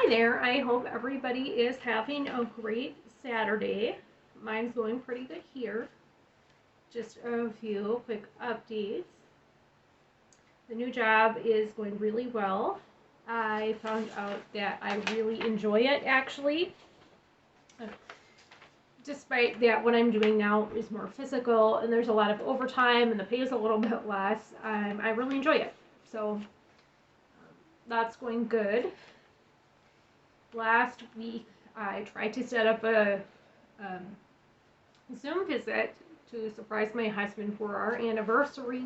there. I hope everybody is having a great Saturday. Mine's going pretty good here. Just a few quick updates. The new job is going really well. I found out that I really enjoy it, actually. Despite that, what I'm doing now is more physical and there's a lot of overtime and the pay is a little bit less. I really enjoy it. So that's going good. Last week, I tried to set up a Zoom visit to surprise my husband for our anniversary,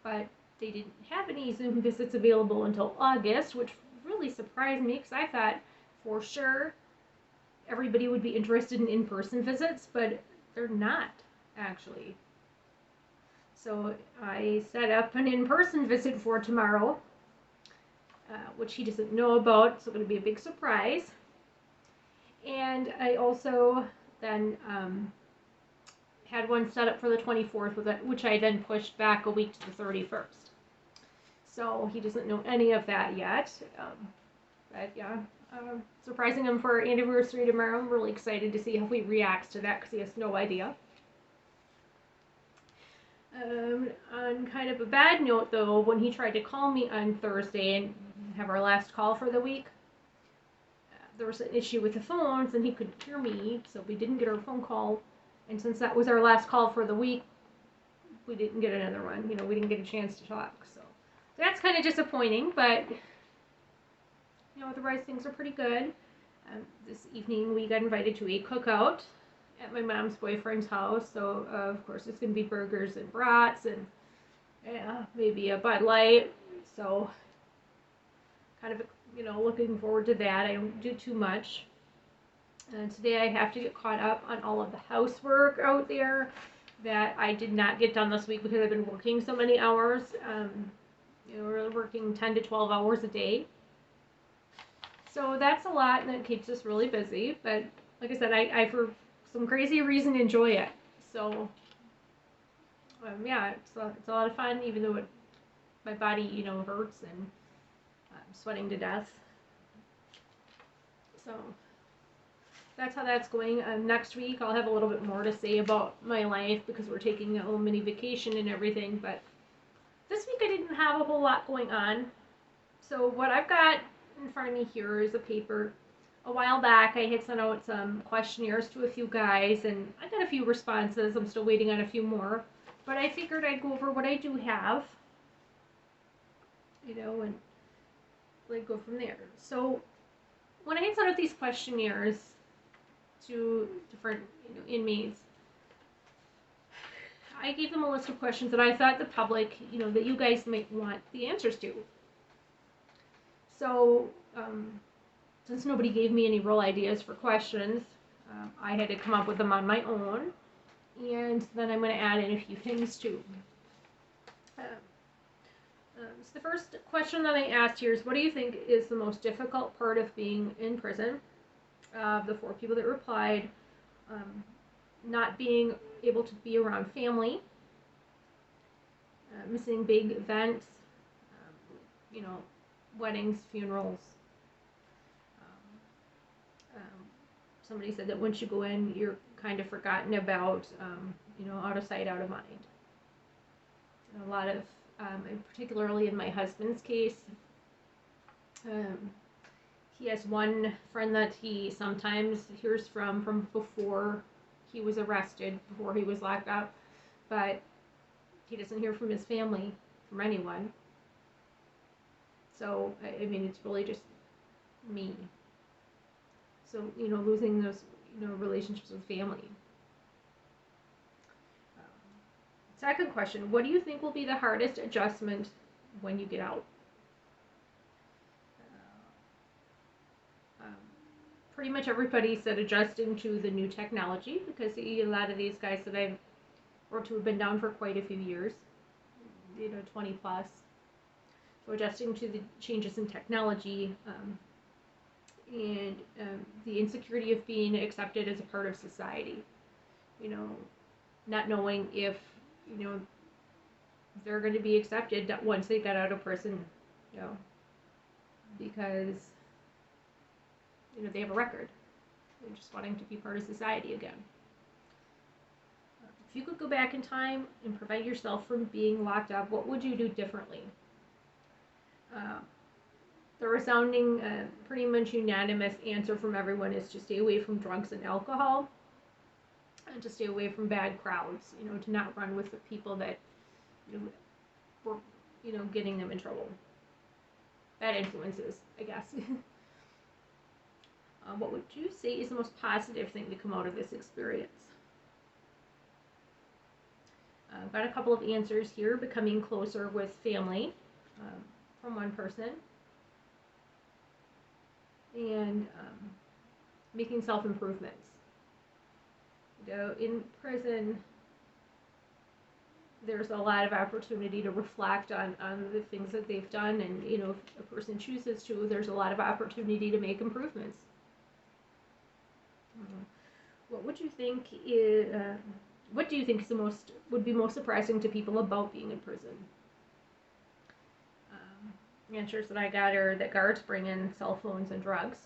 but they didn't have any Zoom visits available until August, which really surprised me because I thought for sure everybody would be interested in in-person visits, but they're not, actually. So I set up an in-person visit for tomorrow, which he doesn't know about, so it's going to be a big surprise. And I also then had one set up for the 24th, which I then pushed back a week to the 31st. So he doesn't know any of that yet. But yeah, surprising him for our anniversary tomorrow. I'm really excited to see how he reacts to that because he has no idea. On kind of a bad note, though, when he tried to call me on Thursday and have our last call for the week, there was an issue with the phones and he couldn't hear me, so we didn't get our phone call. And since that was our last call for the week, we didn't get another one. You know, we didn't get a chance to talk. So that's kind of disappointing, but you know, otherwise things are pretty good. This evening we got invited to a cookout at my mom's boyfriend's house. So of course it's going to be burgers and brats and maybe a Bud Light. So kind of, you know, looking forward to that. I don't do too much. And today I have to get caught up on all of the housework out there that I did not get done this week because I've been working so many hours. You know, we're working 10 to 12 hours a day. So that's a lot and it keeps us really busy. But like I said, I for some crazy reason enjoy it. So yeah, it's a lot of fun, even though my body, you know, hurts and I'm sweating to death. So that's how that's going. Next week I'll have a little bit more to say about my life because we're taking a little mini vacation and everything, but this week I didn't have a whole lot going on. So what I've got in front of me here is a paper. A while back I had sent out some questionnaires to a few guys and I got a few responses. I'm still waiting on a few more, but I figured I'd go over what I do have, you know, and like go from there. So when I had sent out these questionnaires to different, you know, inmates, I gave them a list of questions that I thought the public, you know, that you guys might want the answers to. So since nobody gave me any real ideas for questions, I had to come up with them on my own, and then I'm going to add in a few things too. So the first question that I asked here is, what do you think is the most difficult part of being in prison? The 4 people that replied, not being able to be around family, missing big events, you know, weddings, funerals. Somebody said that once you go in, you're kind of forgotten about, you know, out of sight, out of mind. And a lot of, and particularly in my husband's case, he has one friend that he sometimes hears from before he was arrested, before he was locked up, but he doesn't hear from his family, from anyone. So, I mean, it's really just me. So, you know, losing those, you know, relationships with family. Second question, what do you think will be the hardest adjustment when you get out? Pretty much everybody said adjusting to the new technology because a lot of these guys that I've worked with have been down for quite a few years, you know, 20 plus. So adjusting to the changes in technology and the insecurity of being accepted as a part of society. You know, not knowing if, you know, they're going to be accepted once they get out of prison, you know, because they have a record. They're just wanting to be part of society again. If you could go back in time and prevent yourself from being locked up, what would you do differently? The resounding, pretty much unanimous answer from everyone is to stay away from drugs and alcohol, and to stay away from bad crowds. To not run with the people that were getting them in trouble. Bad influences, I guess. What would you say is the most positive thing to come out of this experience? I've got a couple of answers here. Becoming closer with family, from one person, and making self-improvements. In prison, there's a lot of opportunity to reflect on the things that they've done, and if a person chooses to, there's a lot of opportunity to make improvements. What would you think is what do you think would be most surprising to people about being in prison? Answers that I got are that guards bring in cell phones and drugs.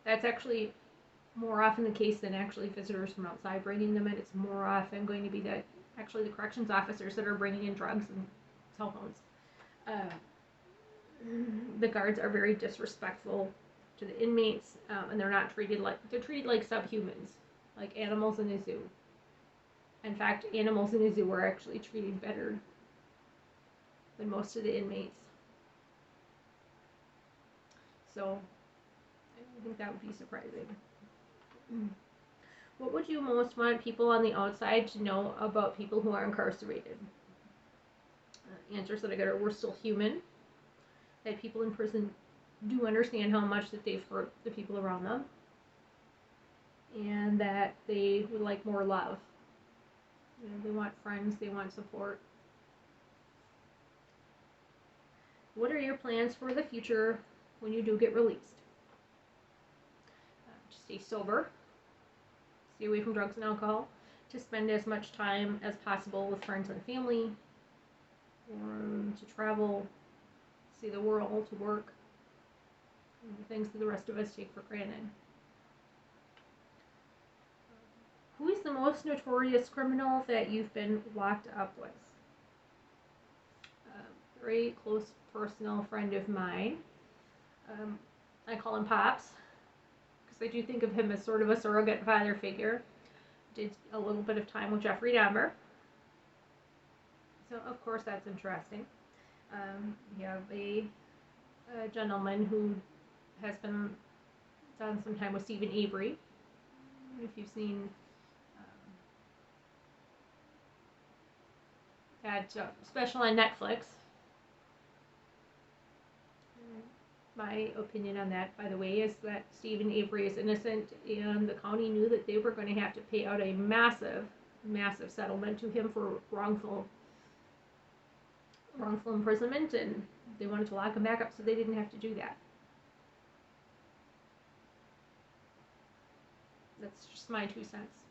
That's actually more often the case than actually visitors from outside bringing them in. It's more often going to be that actually the corrections officers that are bringing in drugs and cell phones. The guards are very disrespectful to the inmates, and they're treated like subhumans, like animals in a zoo. In fact, animals in a zoo are actually treated better than most of the inmates. So I think that would be surprising. What would you most want people on the outside to know about people who are incarcerated? Answers that I got are we're still human, that people in prison do understand how much that they've hurt the people around them, and that they would like more love. They want friends, they want support. What are your plans for the future when you do get released? To stay sober, stay away from drugs and alcohol, to spend as much time as possible with friends and family, to travel, see the world, to work, the things that the rest of us take for granted. Who is the most notorious criminal that you've been locked up with? A very close personal friend of mine. I call him Pops, because I do think of him as sort of a surrogate father figure. Did a little bit of time with Jeffrey Dahmer. So, of course, that's interesting. We have a gentleman who has done some time with Stephen Avery. If you've seen that special on Netflix. My opinion on that, by the way, is that Stephen Avery is innocent, and the county knew that they were going to have to pay out a massive, massive settlement to him for wrongful imprisonment, and they wanted to lock him back up so they didn't have to do that. That's just my 2 cents.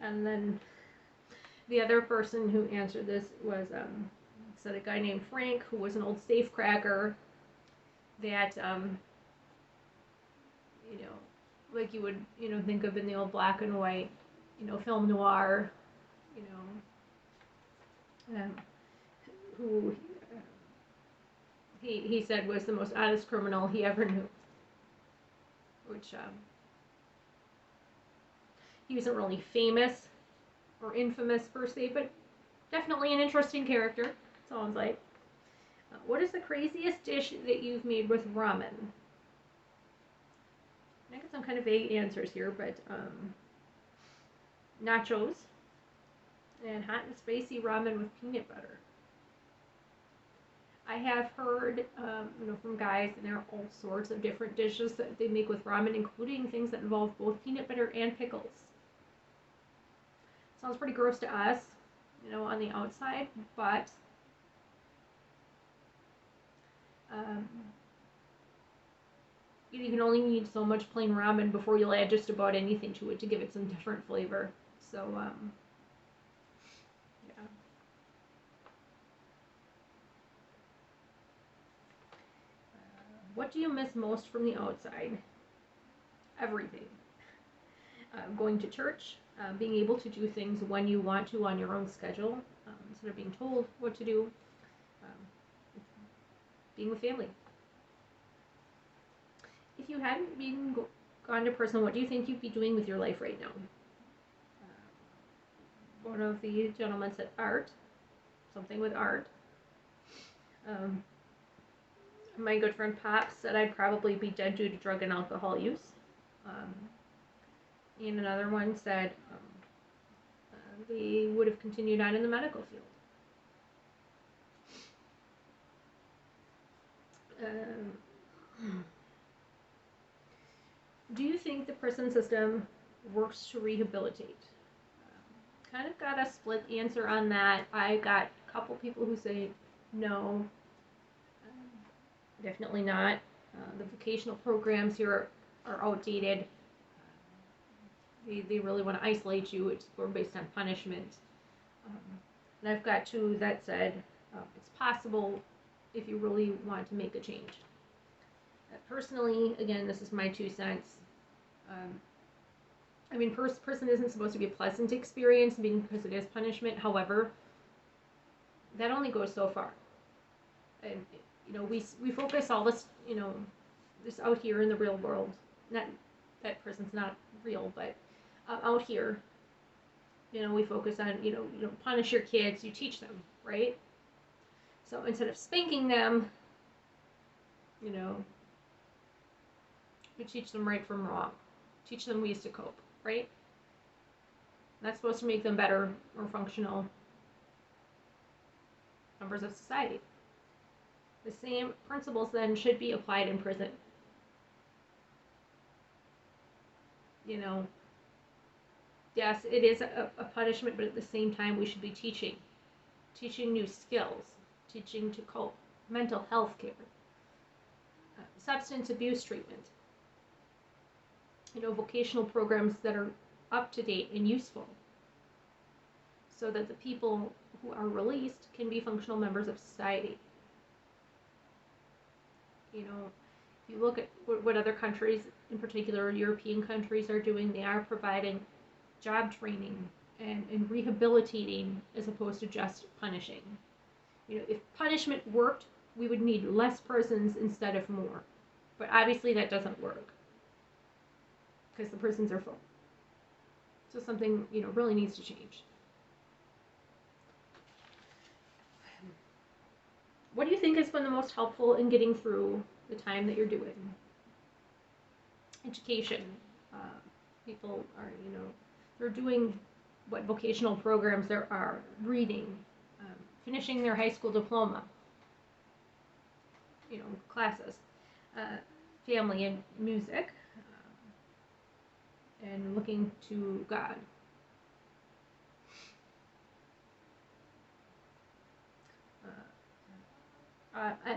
And then the other person who answered this was said a guy named Frank, who was an old safecracker that like you would think of in the old black and white film noir, who he said was the most honest criminal he ever knew, which he wasn't really famous or infamous per se, but definitely an interesting character, sounds like. What is the craziest dish that you've made with ramen? I got some kind of vague answers here, but nachos and hot and spicy ramen with peanut butter. I have heard, from guys, and there are all sorts of different dishes that they make with ramen, including things that involve both peanut butter and pickles. Sounds pretty gross to us, on the outside, but you can only need so much plain ramen before you'll add just about anything to it to give it some different flavor. So, yeah. What do you miss most from the outside? Everything. Going to church, being able to do things when you want to on your own schedule, instead of being told what to do, being with family. If you hadn't gone to prison, what do you think you'd be doing with your life right now? One of the gentlemen said art, something with art. My good friend Pop said I'd probably be dead due to drug and alcohol use. And another one said they would have continued on in the medical field. Do you think the prison system works to rehabilitate? Kind of got a split answer on that. I got a couple people who say no, definitely not. The vocational programs here are outdated. They really want to isolate you. It's more based on punishment. And I've got two that said it's possible if you really want to make a change. Personally, again, this is my 2 cents. I mean, prison isn't supposed to be a pleasant experience because it is punishment. However, that only goes so far. And, we focus all this, this out here in the real world. Not that prison's not real, but out here, we focus on, you don't punish your kids, you teach them, right? So instead of spanking them, you teach them right from wrong. Teach them ways to cope, right? That's supposed to make them better, more functional members of society. The same principles then should be applied in prison. Yes, it is a punishment, but at the same time, we should be teaching new skills, teaching to cope, mental health care, substance abuse treatment, vocational programs that are up to date and useful, so that the people who are released can be functional members of society. If you look at what other countries, in particular European countries, are doing, they are providing job training and rehabilitating as opposed to just punishing. If punishment worked, we would need less prisons instead of more. But obviously that doesn't work because the prisons are full. So something, really needs to change. What do you think has been the most helpful in getting through the time that you're doing? Education. People are, they're doing what vocational programs there are, reading, finishing their high school diploma, classes, family and music, and looking to God.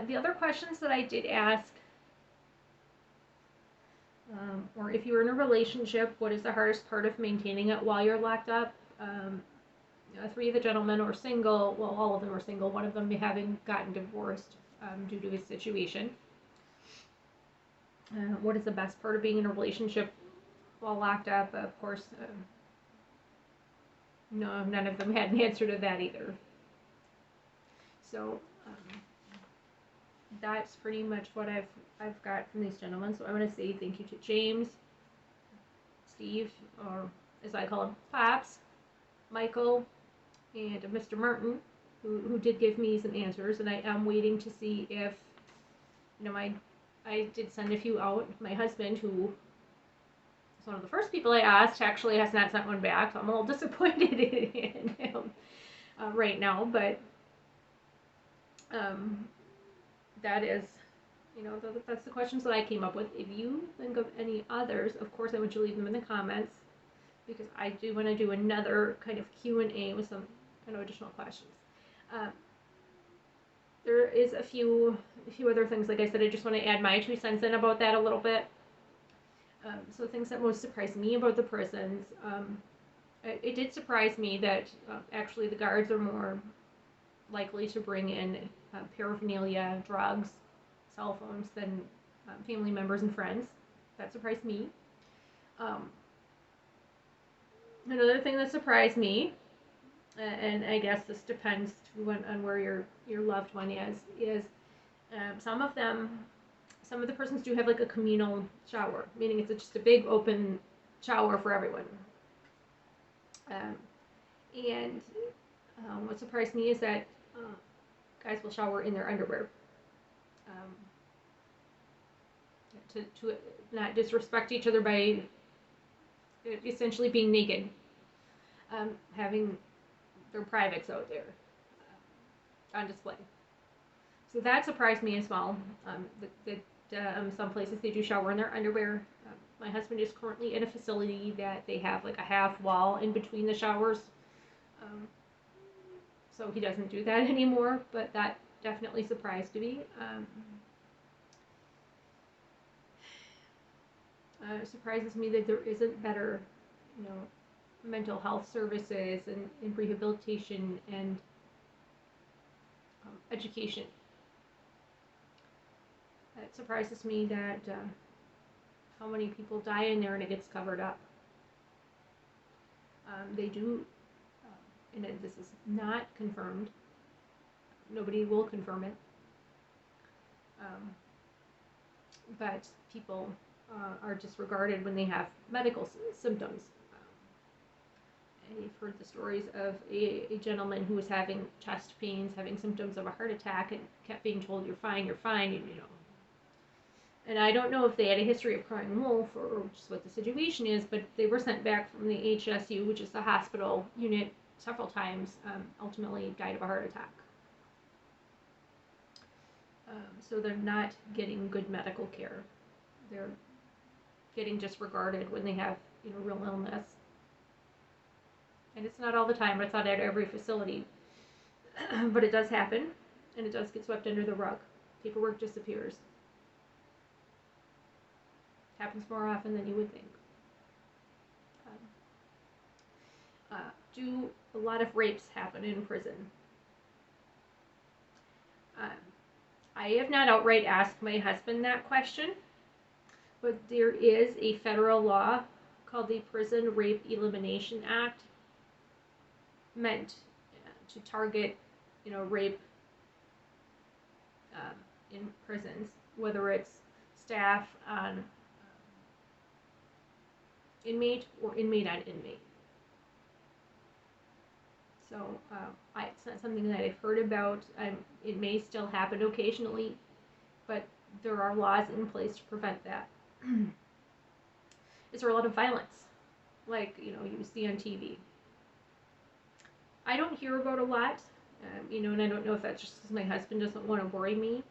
The other questions that I did ask, or if you're in a relationship, what is the hardest part of maintaining it while you're locked up? 3 of the gentlemen were single. Well, all of them were single. One of them having gotten divorced due to his situation. What is the best part of being in a relationship while locked up? Of course, no, none of them had an answer to that either. So that's pretty much what I've got from these gentlemen. So I want to say thank you to James, Steve, or as I call him, Pops, Michael, and Mr. Martin, who did give me some answers, and I am waiting to see if, I did send a few out. My husband, who was one of the first people I asked, actually has not sent one back, so I'm a little disappointed in him right now, but that is, that's the questions that I came up with. If you think of any others, of course I want you to leave them in the comments, because I do want to do another kind of Q&A with some additional questions. There is a few other things, like I said, I just want to add my 2 cents in about that a little bit. So things that most surprised me about the prisons, it did surprise me that actually the guards are more likely to bring in paraphernalia, drugs, cell phones than family members and friends. That surprised me. Another thing that surprised me, and I guess this depends on where your loved one is some of the persons do have like a communal shower, meaning it's just a big open shower for everyone. And what surprised me is that guys will shower in their underwear. To not disrespect each other by essentially being naked, having their privates out there on display. So that surprised me as well. Some places they do shower in their underwear. My husband is currently in a facility that they have like a half wall in between the showers. So he doesn't do that anymore, but that definitely surprised me. It surprises me that there isn't better, mental health services and rehabilitation and education. It surprises me that how many people die in there and it gets covered up. They do, and this is not confirmed. Nobody will confirm it. But people are disregarded when they have medical symptoms. I've heard the stories of a gentleman who was having chest pains, having symptoms of a heart attack, and kept being told, you're fine, And I don't know if they had a history of crying wolf or just what the situation is, but they were sent back from the HSU, which is the hospital unit, several times, ultimately died of a heart attack. So they're not getting good medical care. They're getting disregarded when they have, real illness. And it's not all the time, it's not at every facility. But it does happen, and it does get swept under the rug. Paperwork disappears. Happens more often than you would think. Do a lot of rapes happen in prison? I have not outright asked my husband that question, but there is a federal law called the Prison Rape Elimination Act, meant to target, rape in prisons, whether it's staff on inmate or inmate on inmate. So it's not something that I've heard about. It may still happen occasionally, but there are laws in place to prevent that. Is there a lot of violence, like you see on TV? I don't hear about a lot, and I don't know if that's just because my husband doesn't want to worry me,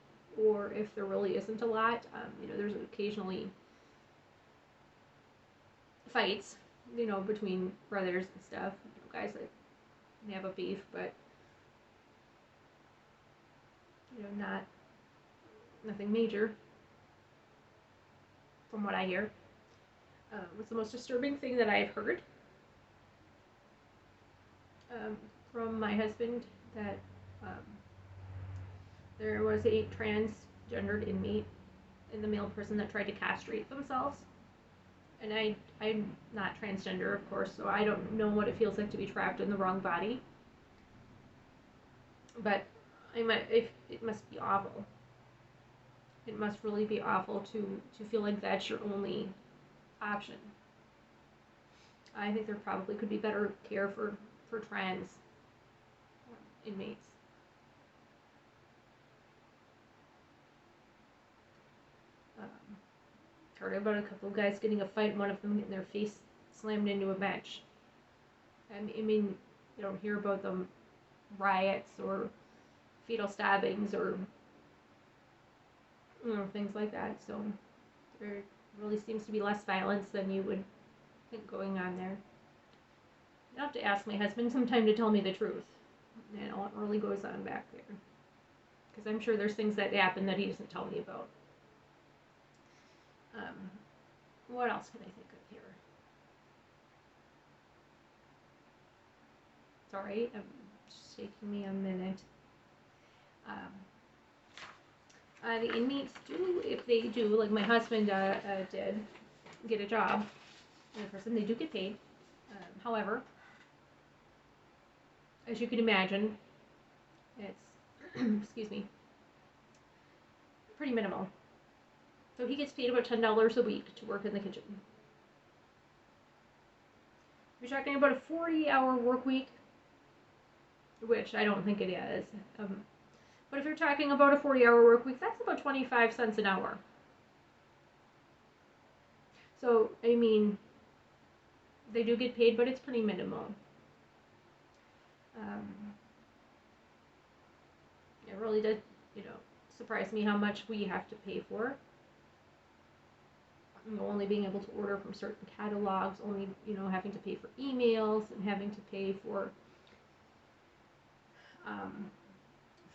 or if there really isn't a lot. There's occasionally fights, between brothers and stuff, guys that have a beef, but nothing major from what I hear. What's the most disturbing thing that I've heard from my husband, that there was a transgendered inmate in the male prison that tried to castrate themselves. And I'm not transgender, of course, so I don't know what it feels like to be trapped in the wrong body. But it must be awful. It must really be awful to feel like that's your only option. I think there probably could be better care for trans inmates. Heard about a couple of guys getting a fight, and one of them getting their face slammed into a bench. And I mean, you don't hear about them riots or fatal stabbings or things like that. So there really seems to be less violence than you would think going on there. I'll have to ask my husband sometime to tell me the truth, what really goes on back there, because I'm sure there's things that happen that he doesn't tell me about. What else can I think of here? Sorry, it's taking me a minute. The inmates do, if they do, like my husband did, get a job in prison, they do get paid. However, as you can imagine, it's, excuse me, pretty minimal. So he gets paid about $10 a week to work in the kitchen. If you're talking about a 40-hour work week, which I don't think it is, but if you're talking about a 40-hour work week, that's about 25 cents an hour. So, I mean, they do get paid, but it's pretty minimal. It really does, surprise me how much we have to pay for. Only being able to order from certain catalogs, only, having to pay for emails and having to pay for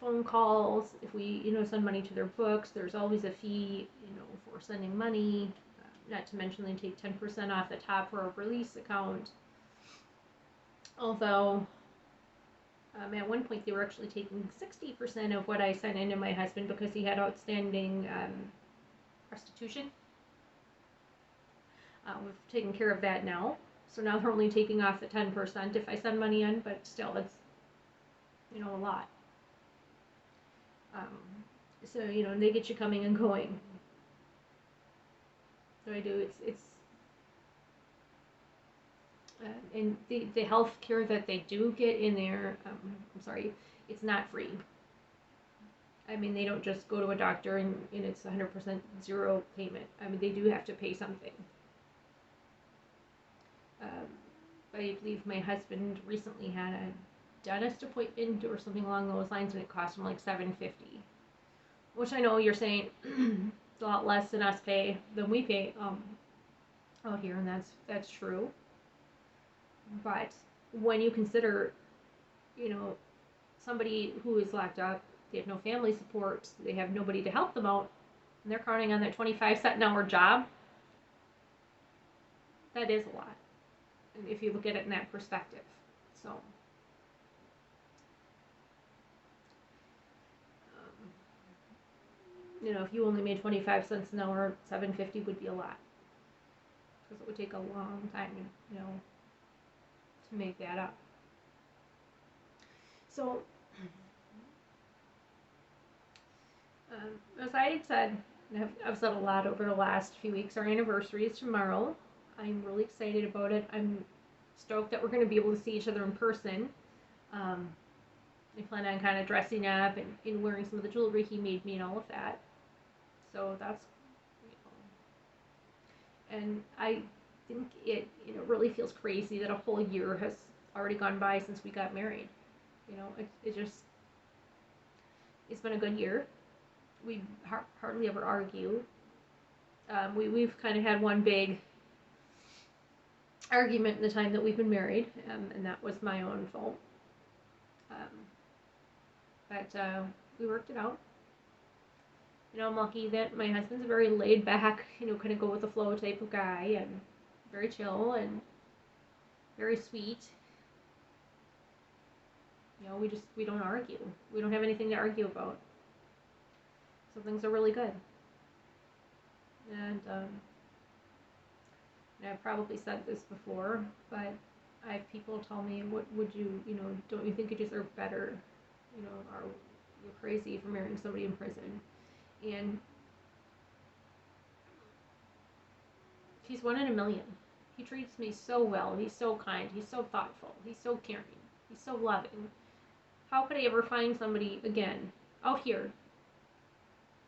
phone calls. If we, send money to their books, there's always a fee, for sending money. Not to mention they take 10% off the top for a release account. Although, at one point they were actually taking 60% of what I sent in to my husband because he had outstanding restitution. We've taken care of that now. So now they're only taking off the 10% if I send money in, but still, that's, a lot. So, they get you coming and going. So I do, and the health care that they do get in there, it's not free. I mean, they don't just go to a doctor and it's 100% zero payment. I mean, they do have to pay something. I believe my husband recently had a dentist appointment or something along those lines, and it cost him like $750, which I know you're saying it's a lot less than we pay out here, and that's true. But when you consider, somebody who is locked up, they have no family support, they have nobody to help them out, and they're counting on their 25-cent an hour job, that is a lot. If you look at it in that perspective. So, if you only made 25 cents an hour, $750 would be a lot. Because it would take a long time, to make that up. So, as I had said, and I've said a lot over the last few weeks, our anniversary is tomorrow. I'm really excited about it. I'm stoked that we're going to be able to see each other in person. I plan on kind of dressing up and wearing some of the jewelry he made me and all of that. So that's, and I think it, really feels crazy that a whole year has already gone by since we got married. It's been a good year. We hardly ever argue. We've kind of had one big argument in the time that we've been married, and that was my own fault. But we worked it out. I'm lucky that my husband's a very laid back, kind of go with the flow type of guy, and very chill and very sweet. We don't argue. We don't have anything to argue about. So things are really good. And I've probably said this before, but I have people tell me, what would you, don't you think you deserve better? You're crazy for marrying somebody in prison. And he's one in a million. He treats me so well. He's so kind. He's so thoughtful. He's so caring. He's so loving. How could I ever find somebody, again, out here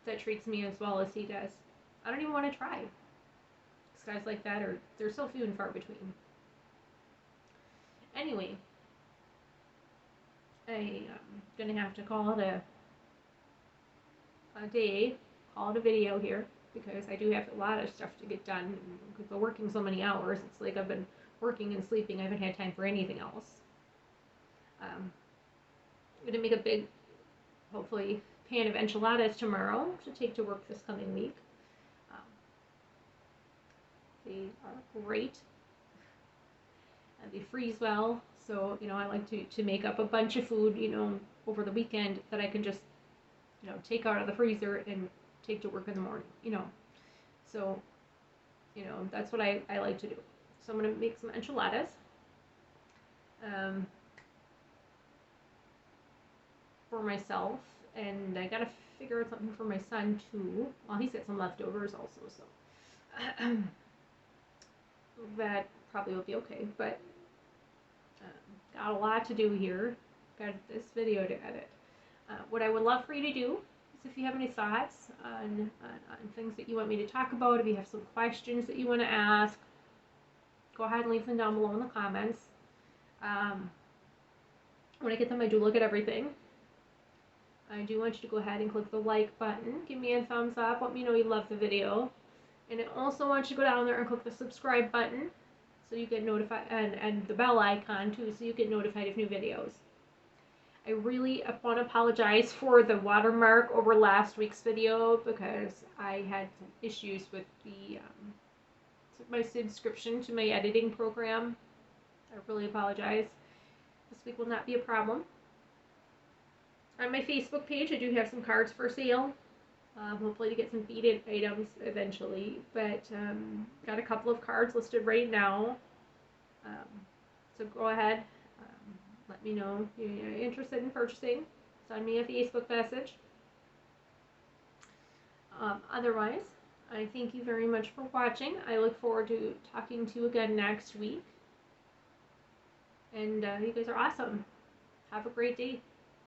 that treats me as well as he does? I don't even want to try. Guys like that they're so few and far between. Anyway, I'm gonna have to call it a day, call it a video here, because I do have a lot of stuff to get done. Because we're working so many hours, it's like I've been working and sleeping. I haven't had time for anything else. I'm gonna make a big, hopefully, pan of enchiladas tomorrow to take to work this coming week. They are great. They freeze well, so I like to make up a bunch of food, over the weekend that I can just take out of the freezer and take to work in the morning, So, that's what I like to do. So I'm going to make some enchiladas. For myself, and I gotta figure out something for my son too. Well, he's got some leftovers also, so that probably will be okay. But got a lot to do here. Got this video to edit. What I would love for you to do is, if you have any thoughts on things that you want me to talk about, if you have some questions that you want to ask, go ahead and leave them down below in the comments. When I get them, I do look at everything. I do want you to go ahead and click the like button. Give me a thumbs up. Let me know you love the video. And I also want you to go down there and click the subscribe button so you get notified, and the bell icon too, so you get notified of new videos. I really want to apologize for the watermark over last week's video because I had some issues with my subscription to my editing program. I really apologize. This week will not be a problem. On my Facebook page, I do have some cards for sale. Hopefully to get some beaded items eventually, but got a couple of cards listed right now. So go ahead, let me know if you're interested in purchasing. Send me a Facebook message. Otherwise, I thank you very much for watching. I look forward to talking to you again next week. And you guys are awesome. Have a great day.